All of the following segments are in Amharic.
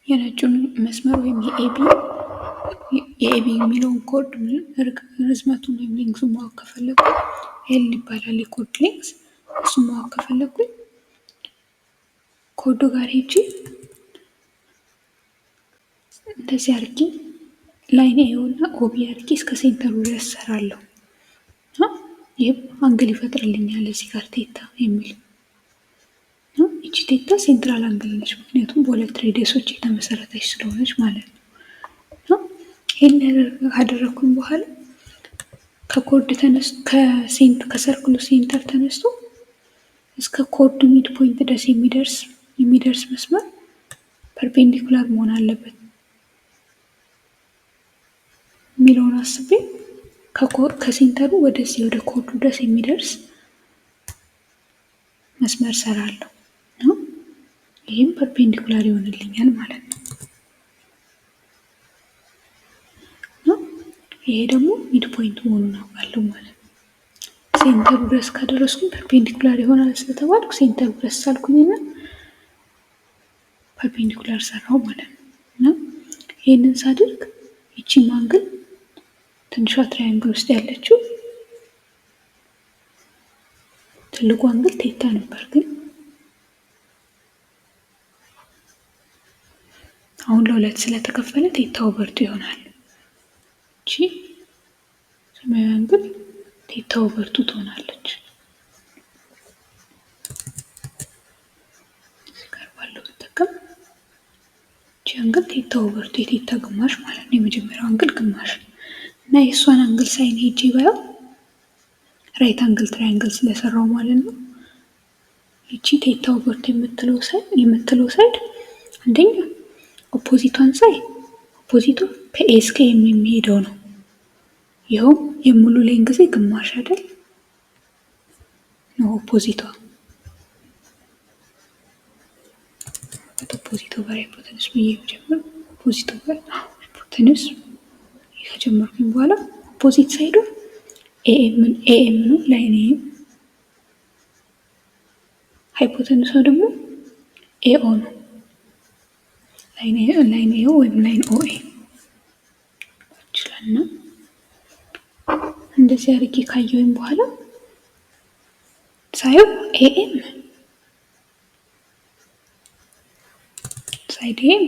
የነጩን መስመር ወይም የኤቢ የሚለውን ኮድ ርዝመቱን ወይም ሌንግዙን ማወቅ ከፈለጉ ኤል ይባላል የኮድ ሌንግዝ። እሱን ማወቅ ከፈለጉኝ ኮዱ ጋር ሄጄ እንደዚህ አድርጌ ላይን ኤኦ እና ኦቢ አድርጌ እስከ ሴንተሩ ድረስ እሰራለሁ። ይህም አንግል ይፈጥርልኛል እዚህ ጋር ቴታ የሚል ይቺ ቴታ ሴንትራል አንግል ነች፣ ምክንያቱም በሁለት ሬዲየሶች የተመሰረተች ስለሆነች ማለት ነው። ይህን ካደረግኩኝ በኋላ ከኮርድ ከሰርክሉ ሴንተር ተነስቶ እስከ ኮርዱ ሚድ ፖይንት ድረስ የሚደርስ መስመር ፐርፔንዲኩላር መሆን አለበት የሚለውን አስቤ ከሴንተሩ ወደዚህ ወደ ኮርዱ ድረስ የሚደርስ መስመር ሰራለሁ። ይህም ፐርፔንዲኩላር ይሆንልኛል ማለት ነው። ይሄ ደግሞ ሚድ ፖይንት መሆኑን አውቃለሁ ማለት ነው። ሴንተሩ ድረስ ካደረስኩኝ ፐርፔንዲኩላር ይሆናል ስለተባልኩ ሴንተሩ ድረስ ሳልኩኝና ፐርፔንዲኩላር ሰራው ማለት ነው። ይህንን ሳድርግ ይቺም አንግል ትንሿ ትራያንግል ውስጥ ያለችው ትልቁ አንግል ቴታ ነበር፣ ግን አሁን ለሁለት ስለተከፈለ ቴታ ኦቨር ቱ ይሆናል። እቺ ሰማያዊ አንግል ቴታ ኦቨር ቱ ትሆናለች። እዚህ ጋር ባለው ተጠቀም እቺ አንግል ቴታ ኦቨር ቱ የቴታ ግማሽ ማለት ነው፣ የመጀመሪያው አንግል ግማሽ እና የእሷን አንግል ሳይን ሄጄ ባየው ራይት አንግል ትራያንግል ስለሰራው ማለት ነው። ይቺ ቴታ ኦቨር ቱ የምትለው ሳይድ አንደኛ ኦፖዚቷን ሳይ ኦፖዚቷ ከኤ እስከ ኤም የሚሄደው ነው። ይኸውም የሙሉ ሌንግዝ ግማሽ አይደል ነው ኦፖዚቷ። ኦፖዚት ኦቨር ሃይፖተንስ ብዬ ጀምር ኦፖዚት ኦቨር ሃይፖተንስ ከጀመርኩኝ በኋላ ኦፖዚት ሳይዱ ኤኤም ነው፣ ላይን ኤም። ሃይፖተንሷ ደግሞ ኤኦ ነው፣ ላይን ኤኦ ወይም ላይን ኦኤ ይችላል። እና እንደዚህ አድርጌ ካየሁኝ በኋላ ሳየው ኤኤም ሳይድ ኤም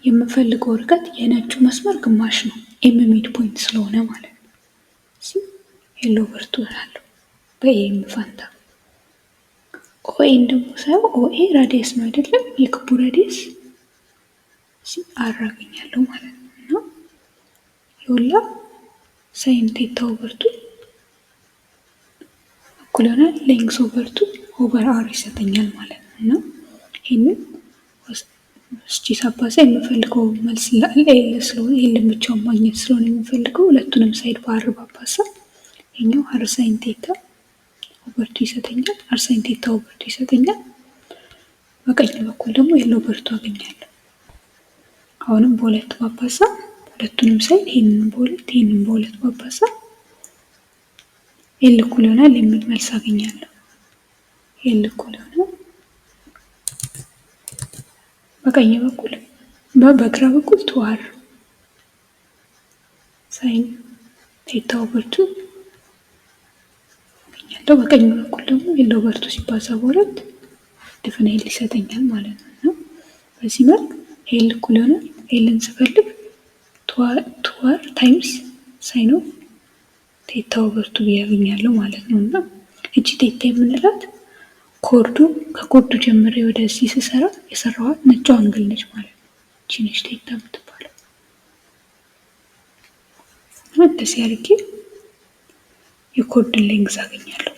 የምፈልገው ርቀት የነጩ መስመር ግማሽ ነው፣ ኤም ሚድ ፖይንት ስለሆነ ማለት ነው። ኤል ኦቨር ቱ እላለሁ በኤም ፋንታ። ኦኤን ደግሞ ሳየው ኦኤ ራዲየስ ነው አይደለም፣ የክቡ ራዲየስ አራገኛለሁ ማለት ነው። እና የሁላ ሳይን ቴታ ኦቨር ቱ እኩል ይሆናል ሌንግዝ ኦቨር ቱ ኦቨር አር ይሰጠኛል ማለት ነው። እና ይህንን እስኪ ሳባዛ የምፈልገው መልስ ኤል ስለሆነ ኤልን ብቻውን ማግኘት ስለሆነ የምፈልገው ሁለቱንም ሳይድ በአር ባባዛ ይኸኛው አር ሳይን ቴታ ኦቨር ቱ ይሰጠኛል፣ አር ሳይን ቴታ ኦቨር ቱ ይሰጠኛል። በቀኝ በኩል ደግሞ ኤል ኦቨር ቱ አገኛለሁ። አሁንም በሁለት ባባዛ ሁለቱንም ሳይድ ይሄንን በሁለት ባባዛ ኤል እኩል ይሆናል የሚል መልስ አገኛለሁ። ኤል እኩል ይሆናል በቀኝ በኩል በግራ በኩል ቱ አር ሳይን ቴታ ኦቨር ቱ አገኛለሁ። በቀኝ በኩል ደግሞ ኤል ኦቨር ቱ ሲባዛ በሁለት ድፍን ኤል ይሰጠኛል ማለት ነው። በዚህ መልክ ኤል እኩል ይሆናል ኤልን ስፈልግ ቱ አር ታይምስ ሳይን ኦፍ ቴታ ኦቨር ቱ ያገኛለሁ ማለት ነው። እና እቺ ቴታ የምንላት ከኮርዱ ጀምሬ ወደዚህ ስሰራ የሰራኋት ነጯ አንግል ነች ማለት ነው። እቺ ነች ቴታ የምትባለው። እንደዚህ አድርጌ የኮርድን ሌንግዝ አገኛለሁ።